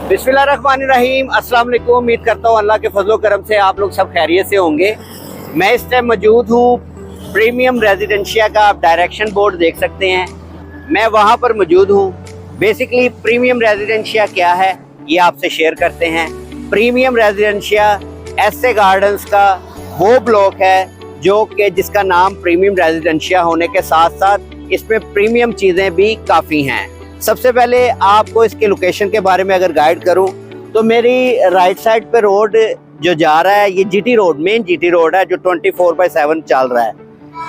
बिस्मिल्लाहिर्रहमानिर्रहीम। अस्सलाम वालेकुम। उम्मीद करता हूँ अल्लाह के फजलो करम से आप लोग सब खैरियत से होंगे। मैं इस टाइम मौजूद हूँ प्रीमियम रेजिडेंशिया का, आप डायरेक्शन बोर्ड देख सकते हैं, मैं वहाँ पर मौजूद हूँ। बेसिकली प्रीमियम रेजिडेंशिया क्या है ये आपसे शेयर करते हैं। प्रीमियम रेजिडेंशिया एसए गार्डन्स का वो ब्लॉक है जो कि जिसका नाम प्रीमियम रेजिडेंशिया होने के साथ साथ इसमें प्रीमियम चीज़ें भी काफ़ी हैं। सबसे पहले आपको इसके लोकेशन के बारे में अगर गाइड करूं तो मेरी राइट साइड पे रोड जो जा रहा है ये GT road, main GT road है जो 24/7 चल रहा है।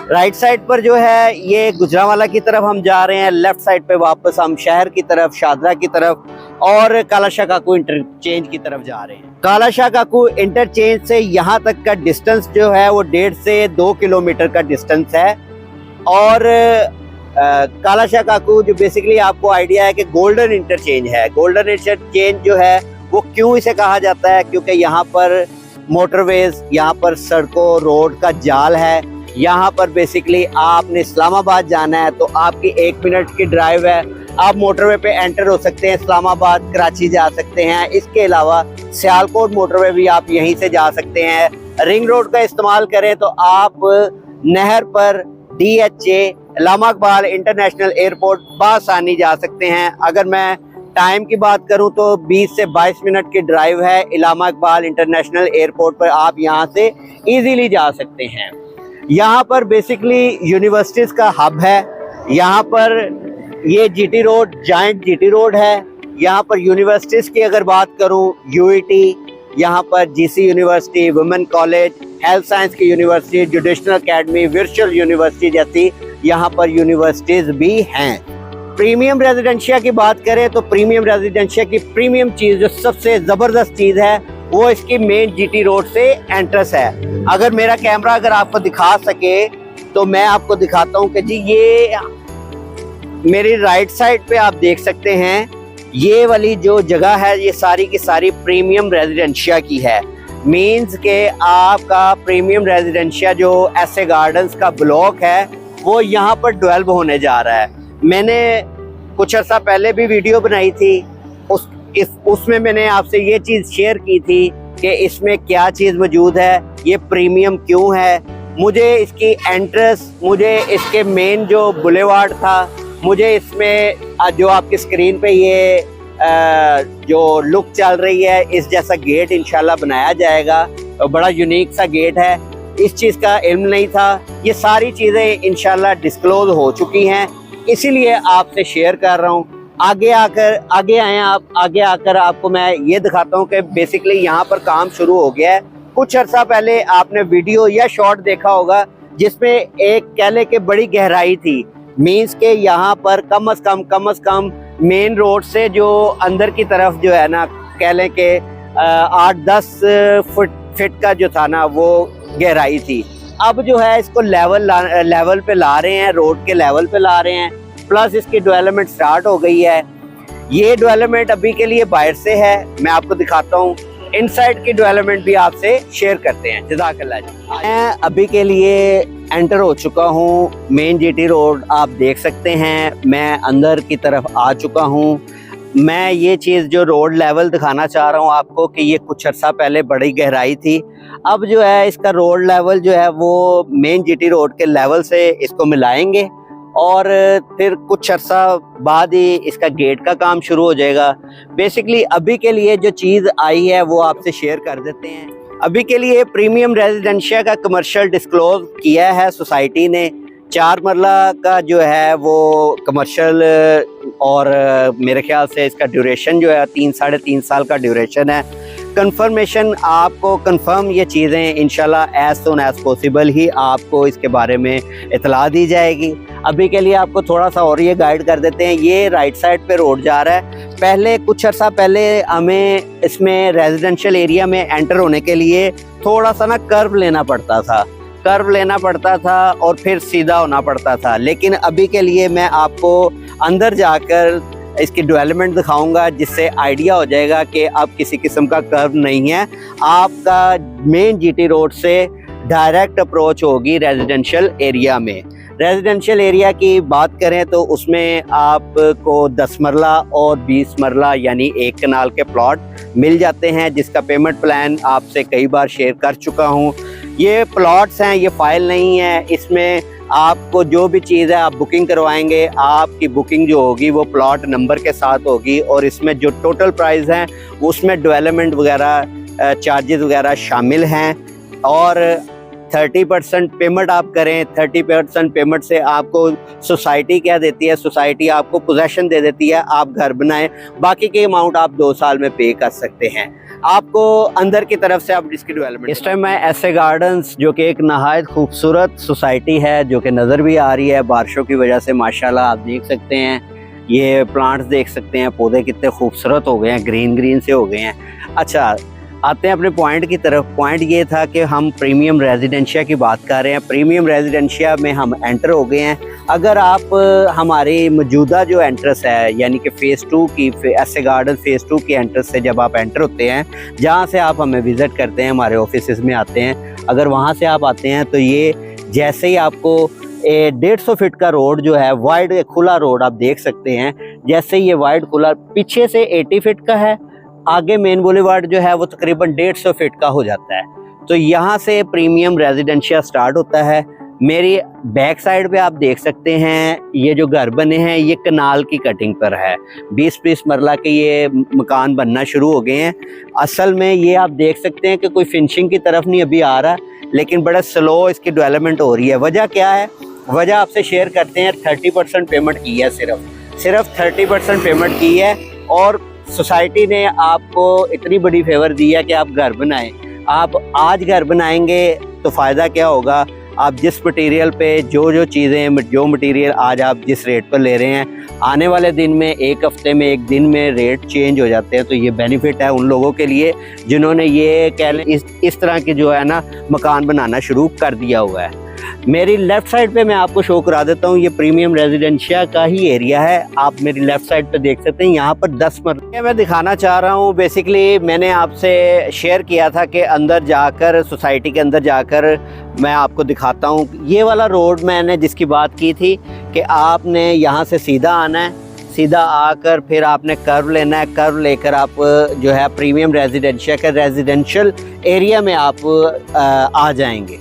राइट साइड पर जो है ये गुजरांवाला की तरफ हम जा रहे हैं, लेफ्ट साइड पे वापस हम शहर की तरफ, शादरा की तरफ और कालाशाह काकू इंटरचेंज की तरफ जा रहे हैं। कालाशाह काकू इंटरचेंज से यहाँ तक का डिस्टेंस जो है वो 1.5 से 2 किलोमीटर का डिस्टेंस है। और कालाशाह काकू जो बेसिकली आपको आइडिया है कि गोल्डन इंटरचेंज है। गोल्डन इंटरचेंज जो है वो क्यों इसे कहा जाता है, क्योंकि यहाँ पर मोटरवेज, यहाँ पर सड़कों रोड का जाल है। यहाँ पर बेसिकली आपने इस्लामाबाद जाना है तो आपकी 1 मिनट की ड्राइव है, आप मोटरवे पे एंटर हो सकते हैं, इस्लामाबाद कराची जा सकते हैं। इसके अलावा सियालकोट मोटरवे भी आप यहीं से जा सकते हैं। रिंग रोड का इस्तेमाल करें तो आप नहर पर DHA इलामा इकबाल इंटरनेशनल एयरपोर्ट बआसानी जा सकते हैं। अगर मैं टाइम की बात करूं तो 20 से 22 मिनट की ड्राइव है इलामा इकबाल इंटरनेशनल एयरपोर्ट पर, आप यहां से इजीली जा सकते हैं। यहां पर बेसिकली यूनिवर्सिटीज़ का हब है। यहां पर ये GT road giant GT road है। यहां पर यूनिवर्सिटीज़ की अगर बात करूं, UET, यहाँ पर GC university, women college, health science की university, judicial academy, virtual university जैसी यहाँ पर यूनिवर्सिटीज़ भी हैं। प्रीमियम रेजिडेंशिया की बात करें तो प्रीमियम रेजिडेंशिया की प्रीमियम चीज़ जो सबसे ज़बरदस्त चीज़ है वो इसकी मेन जीटी रोड से एंट्रेंस है। अगर मेरा कैमरा अगर आपको दिखा सके तो मैं आपको दिखाता हूँ कि जी ये मेरी राइट साइड पे आप देख सकते हैं, ये वाली जो जगह है ये सारी की सारी प्रीमियम रेजिडेंशिया की है। मीन्स के आपका प्रीमियम रेजिडेंशिया जो एसए गार्डन्स का ब्लॉक है वो यहाँ पर डेवलप होने जा रहा है। मैंने कुछ अर्सा पहले भी वीडियो बनाई थी, उसमें मैंने आपसे ये चीज़ शेयर की थी कि इसमें क्या चीज़ मौजूद है, ये प्रीमियम क्यों है। मुझे इसकी एंट्रेंस, मुझे इसके मेन जो बुलेवार्ड था, मुझे इसमें जो आपकी स्क्रीन पे ये जो लुक चल रही है इस जैसा गेट इंशाल्लाह बनाया जाएगा। तो बड़ा यूनिक सा गेट है, इस चीज़ का इल्म नहीं था। ये सारी चीज़ें इंशाल्लाह डिस्क्लोज हो चुकी हैं, इसीलिए आपसे शेयर कर रहा हूँ। आगे आकर आपको मैं ये दिखाता हूँ कि बेसिकली यहाँ पर काम शुरू हो गया है। कुछ अर्सा पहले आपने वीडियो या शॉर्ट देखा होगा जिसमें एक कहले के बड़ी गहराई थी। मीन्स के यहाँ पर कम अज कम मेन रोड से जो अंदर की तरफ जो है ना, कह लें कि 8-10 फीट का जो था ना वो गहराई थी। अब जो है इसको लेवल पे ला रहे हैं, रोड के लेवल पे ला रहे हैं, प्लस इसकी डेवलपमेंट स्टार्ट हो गई है। ये डेवलपमेंट अभी के लिए बाहर से है, मैं आपको दिखाता हूँ। इनसाइड की डेवलपमेंट भी आपसे शेयर करते हैं। जज़ाकल्लाह जी। मैं अभी के लिए एंटर हो चुका हूँ मेन जीटी रोड, आप देख सकते हैं मैं अंदर की तरफ आ चुका हूँ। मैं ये चीज़ जो रोड लेवल दिखाना चाह रहा हूँ आपको कि ये कुछ अर्सा पहले बड़ी गहराई थी, अब जो है इसका रोड लेवल जो है वो मेन जीटी रोड के लेवल से इसको मिलाएंगे और फिर कुछ अर्सा बाद ही इसका गेट का काम शुरू हो जाएगा। बेसिकली अभी के लिए जो चीज़ आई है वो आपसे शेयर कर देते हैं। अभी के लिए प्रीमियम रेजिडेंशिया का कमर्शियल डिस्क्लोज किया है सोसाइटी ने। 4 मरला का जो है वो कमर्शियल और मेरे ख्याल से इसका ड्यूरेशन जो है 3-3.5 साल का ड्यूरेशन है। कंफर्मेशन आपको कंफर्म ये चीज़ें इंशाल्लाह एज सून एज पॉसिबल ही आपको इसके बारे में इतला दी जाएगी। अभी के लिए आपको थोड़ा सा और ये गाइड कर देते हैं। ये राइट साइड पे रोड जा रहा है। पहले कुछ अर्सा पहले हमें इसमें रेजिडेंशियल एरिया में एंटर होने के लिए थोड़ा सा ना कर्व लेना पड़ता था और फिर सीधा होना पड़ता था, लेकिन अभी के लिए मैं आपको अंदर जाकर इसकी डेवलपमेंट दिखाऊंगा जिससे आइडिया हो जाएगा कि अब किसी किस्म का कर्व नहीं है। आपका मेन जीटी रोड से डायरेक्ट अप्रोच होगी रेजिडेंशियल एरिया में। रेजिडेंशियल एरिया की बात करें तो उसमें आपको 10 मरला और 20 मरला यानी एक कनाल के प्लॉट मिल जाते हैं, जिसका पेमेंट प्लान आपसे कई बार शेयर कर चुका हूं। ये प्लॉट्स हैं, ये फाइल नहीं है। इसमें आपको जो भी चीज़ है आप बुकिंग करवाएंगे, आपकी बुकिंग जो होगी वो प्लॉट नंबर के साथ होगी, और इसमें जो टोटल प्राइस हैं उसमें डेवलपमेंट वगैरह चार्जेस वगैरह शामिल हैं। और 30% पेमेंट आप करें, 30% पेमेंट से आपको सोसाइटी क्या देती है, सोसाइटी आपको पोजेसन दे देती है, आप घर बनाएं, बाकी के अमाउंट आप 2 साल में पे कर सकते हैं। आपको अंदर की तरफ से आप इसकी डेवलपमेंट। इस टाइम मैं एसए गार्डन्स, जो कि एक नहायत खूबसूरत सोसाइटी है, जो कि नज़र भी आ रही है बारिशों की वजह से, माशाल्लाह आप देख सकते हैं। ये प्लांट्स देख सकते हैं, पौधे कितने खूबसूरत हो गए हैं, ग्रीन ग्रीन से हो गए हैं। अच्छा, आते हैं अपने पॉइंट की तरफ। पॉइंट ये था कि हम प्रीमियम रेजिडेंशिया की बात कर रहे हैं। प्रीमियम रेजिडेंशिया में हम एंटर हो गए हैं। अगर आप हमारी मौजूदा जो एंट्रेंस है, यानी कि फ़ेज़ 2 की एसए गार्डन फ़ेज़ 2 की एंट्रेंस से जब आप एंटर होते हैं, जहाँ से आप हमें विज़िट करते हैं, हमारे ऑफिस में आते हैं, अगर वहाँ से आप आते हैं तो ये जैसे ही आपको 150 फीट का रोड जो है, वाइड खुला रोड आप देख सकते हैं। जैसे ये वाइड खुला, पीछे से 80 फीट का है, आगे मेन बुलेवार्ड जो है वो तकरीबन 150 फीट का हो जाता है। तो यहाँ से प्रीमियम रेजिडेंशिया स्टार्ट होता है। मेरी बैक साइड पे आप देख सकते हैं, ये जो घर बने हैं ये कनाल की कटिंग पर है। 20-20 मरला के ये मकान बनना शुरू हो गए हैं। असल में ये आप देख सकते हैं कि कोई फिनिशिंग की तरफ नहीं अभी आ रहा, लेकिन बड़ा स्लो इसकी डेवलपमेंट हो रही है। वजह क्या है? वजह आपसे शेयर करते हैं। 30% पेमेंट की है, सिर्फ 30% पेमेंट की है, और सोसाइटी ने आपको इतनी बड़ी फेवर दी है कि आप घर बनाएं। आप आज घर बनाएंगे तो फ़ायदा क्या होगा? आप जिस मटेरियल पे जो चीज़ें, जो मटेरियल आज आप जिस रेट पर ले रहे हैं, आने वाले दिन में, एक हफ्ते में, एक दिन में रेट चेंज हो जाते हैं। तो ये बेनिफिट है उन लोगों के लिए जिन्होंने ये कह लें इस तरह की जो है ना मकान बनाना शुरू कर दिया हुआ है। मेरी लेफ़्ट साइड पे मैं आपको शो करा देता हूँ। ये प्रीमियम रेजिडेंशिया का ही एरिया है। आप मेरी लेफ़्ट साइड पे देख सकते हैं, यहाँ पर 10 मरले मैं दिखाना चाह रहा हूँ। बेसिकली मैंने आपसे शेयर किया था कि अंदर जाकर, सोसाइटी के अंदर जाकर मैं आपको दिखाता हूँ। ये वाला रोड मैंने जिसकी बात की थी कि आपने यहाँ से सीधा आना है, सीधा आकर फिर आपने कर्व लेना है। कर्व लेकर आप जो है प्रीमियम रेजिडेंशिया के रेजिडेंशियल एरिया में आप आ जाएंगे।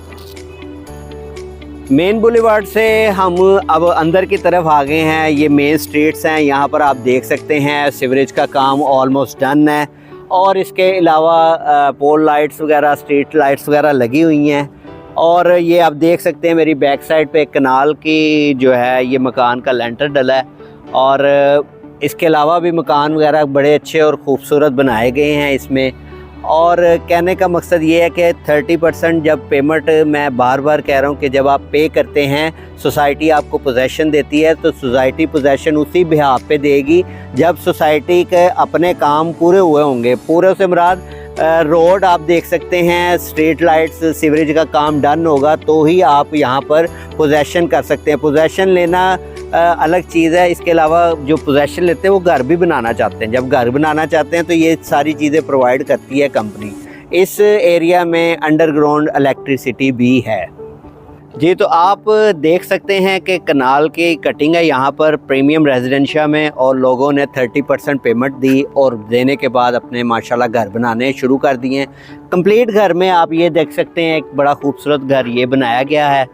मेन बुलेवार्ड से हम अब अंदर की तरफ आ गए हैं। ये मेन स्ट्रीट्स हैं, यहाँ पर आप देख सकते हैं सीवरेज का काम ऑलमोस्ट डन है, और इसके अलावा पोल लाइट्स वगैरह, स्ट्रीट लाइट्स वगैरह लगी हुई हैं। और ये आप देख सकते हैं मेरी बैक साइड पे कनाल की जो है ये मकान का लेंटर डला है, और इसके अलावा भी मकान वगैरह बड़े अच्छे और ख़ूबसूरत बनाए गए हैं इसमें। और कहने का मकसद ये है कि 30% जब पेमेंट, मैं बार बार कह रहा हूँ कि जब आप पे करते हैं, सोसाइटी आपको पोजेसन देती है, तो सोसाइटी पोजेसन उसी बिहाफ पे देगी जब सोसाइटी के अपने काम पूरे हुए होंगे। पूरे से मुराद रोड आप देख सकते हैं, स्ट्रीट लाइट्स, सीवरेज का काम डन होगा तो ही आप यहाँ पर पोजेसन कर सकते हैं। पोजेसन लेना अलग चीज़ है। इसके अलावा जो पोजेसन लेते हैं वो घर भी बनाना चाहते हैं। जब घर बनाना चाहते हैं तो ये सारी चीज़ें प्रोवाइड करती है कंपनी। इस एरिया में अंडरग्राउंड इलेक्ट्रिसिटी भी है जी। तो आप देख सकते हैं कि कनाल की कटिंग है यहाँ पर प्रीमियम रेजिडेंशिया में, और लोगों ने 30% पेमेंट दी और देने के बाद अपने माशाल्लाह घर बनाने शुरू कर दिए। कंप्लीट घर में आप ये देख सकते हैं, एक बड़ा खूबसूरत घर ये बनाया गया है,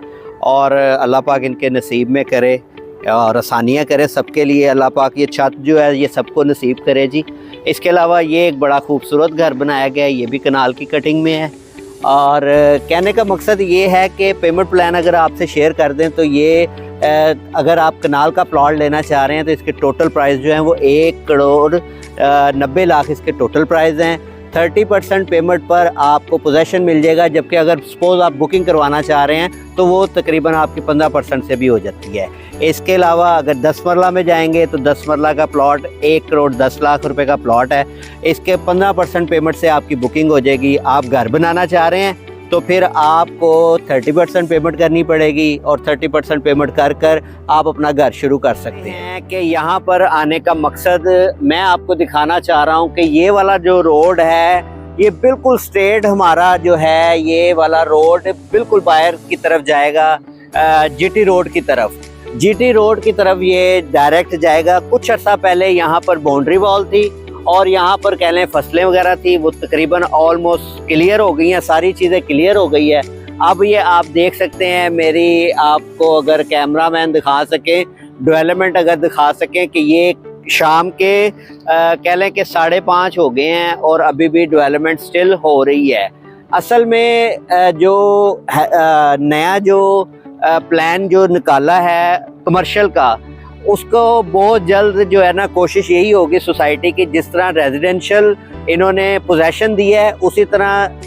और अल्लाह पाक इनके नसीब में करे और आसानियाँ करे सबके लिए। अल्लाह पाक ये छत जो है ये सबको नसीब करे जी। इसके अलावा ये एक बड़ा खूबसूरत घर बनाया गया है, ये भी कनाल की कटिंग में है। और कहने का मकसद ये है कि पेमेंट प्लान अगर आपसे शेयर कर दें तो ये अगर आप कनाल का प्लॉट लेना चाह रहे हैं तो इसके टोटल प्राइस जो है वो 1,90,00,000 इसके टोटल प्राइस हैं। 30% पेमेंट पर आपको पोजेसन मिल जाएगा, जबकि अगर सपोज़ आप बुकिंग करवाना चाह रहे हैं तो वो तकरीबन आपकी 15% से भी हो जाती है। इसके अलावा अगर 10 मरला में जाएंगे तो 10 मरला का प्लॉट 1,10,00,000 रुपए का प्लॉट है। इसके 15% पेमेंट से आपकी बुकिंग हो जाएगी। आप घर बनाना चाह रहे हैं तो फिर आपको 30% पेमेंट करनी पड़ेगी, और 30% पेमेंट कर कर आप अपना घर शुरू कर सकते हैं। कि यहाँ पर आने का मकसद मैं आपको दिखाना चाह रहा हूँ कि ये वाला जो रोड है ये बिल्कुल स्ट्रेट हमारा जो है, ये वाला रोड बिल्कुल बाहर की तरफ जाएगा। जीटी रोड की तरफ। जीटी रोड की तरफ ये डायरेक्ट जाएगा। कुछ अर्सा पहले यहाँ पर बाउंड्री वॉल थी और यहाँ पर कह लें फसलें वगैरह थी, वो तकरीबन ऑलमोस्ट क्लियर हो गई हैं, सारी चीज़ें क्लियर हो गई है। अब ये आप देख सकते हैं, मेरी आपको अगर कैमरामैन दिखा सकें, डेवलपमेंट अगर दिखा सकें कि ये शाम के कह लें कि 5:30 हो गए हैं और अभी भी डेवलपमेंट स्टिल हो रही है। असल में जो नया जो प्लान जो निकाला है कमर्शियल का, उसको बहुत जल्द जो है ना कोशिश यही होगी सोसाइटी की, जिस तरह रेजिडेंशियल इन्होंने पोजेशन दी है उसी तरह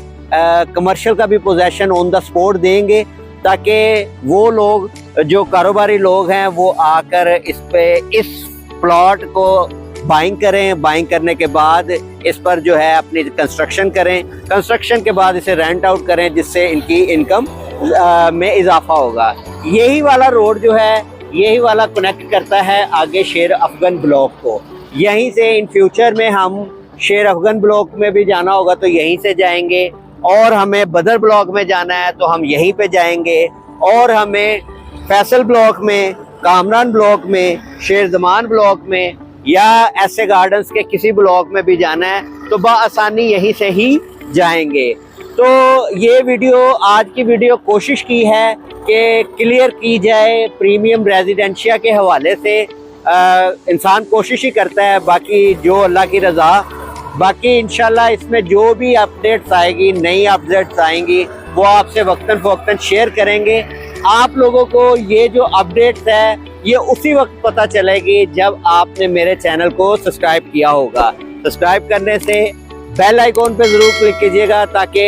कमर्शियल का भी पोजेशन ऑन द स्पॉट देंगे, ताकि वो लोग जो कारोबारी लोग हैं वो आकर इस प्लॉट को बाइंग करें। बाइंग करने के बाद इस पर जो है अपनी कंस्ट्रक्शन करें, कंस्ट्रक्शन के बाद इसे रेंट आउट करें, जिससे इनकी इनकम में इजाफा होगा। यही वाला रोड जो है, यही वाला कनेक्ट करता है आगे शेर अफगन ब्लॉक को। यहीं से इन फ्यूचर में हम शेर अफगन ब्लॉक में भी जाना होगा तो यहीं से जाएंगे, और हमें बदर ब्लॉक में जाना है तो हम यहीं पे जाएंगे, और हमें फैसल ब्लॉक में, कामरान ब्लॉक में, शेर जमान ब्लॉक में या ऐसे गार्डन्स के किसी ब्लॉक में भी जाना है तो बआसानी यहीं से ही जाएंगे। तो ये वीडियो, आज की वीडियो कोशिश की है कि क्लियर की जाए प्रीमियम रेजिडेंशिया के हवाले से। इंसान कोशिश ही करता है, बाकी जो अल्लाह की रज़ा। बाकी इंशाल्लाह इसमें जो भी अपडेट्स आएगी, नई अपडेट्स आएंगी, वो आपसे वक्तन फ़वक्तन शेयर करेंगे। आप लोगों को ये जो अपडेट्स है ये उसी वक्त पता चलेगी जब आपने मेरे चैनल को सब्सक्राइब किया होगा। सब्सक्राइब करने से बेल आइकॉन पे ज़रूर क्लिक कीजिएगा, ताकि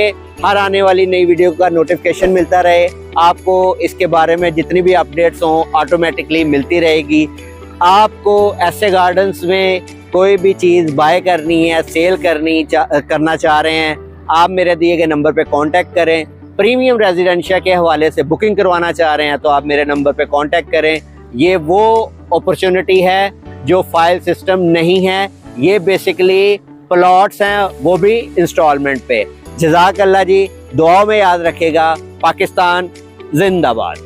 हर आने वाली नई वीडियो का नोटिफिकेशन मिलता रहे। आपको इसके बारे में जितनी भी अपडेट्स हों ऑटोमेटिकली मिलती रहेगी। आपको ऐसे गार्डन्स में कोई भी चीज़ बाय करनी है, सेल करना चाह रहे हैं, आप मेरे दिए गए नंबर पे कांटेक्ट करें। प्रीमियम रेजिडेंशिया के हवाले से बुकिंग करवाना चाह रहे हैं तो आप मेरे नंबर पे कांटेक्ट करें। ये वो अपॉर्चुनिटी है जो फाइल सिस्टम नहीं है, ये बेसिकली प्लॉट्स हैं, वो भी इंस्टॉलमेंट पे। जज़ाकल्लाह जी, दुआ में याद रखेगा। पाकिस्तान जिंदाबाद।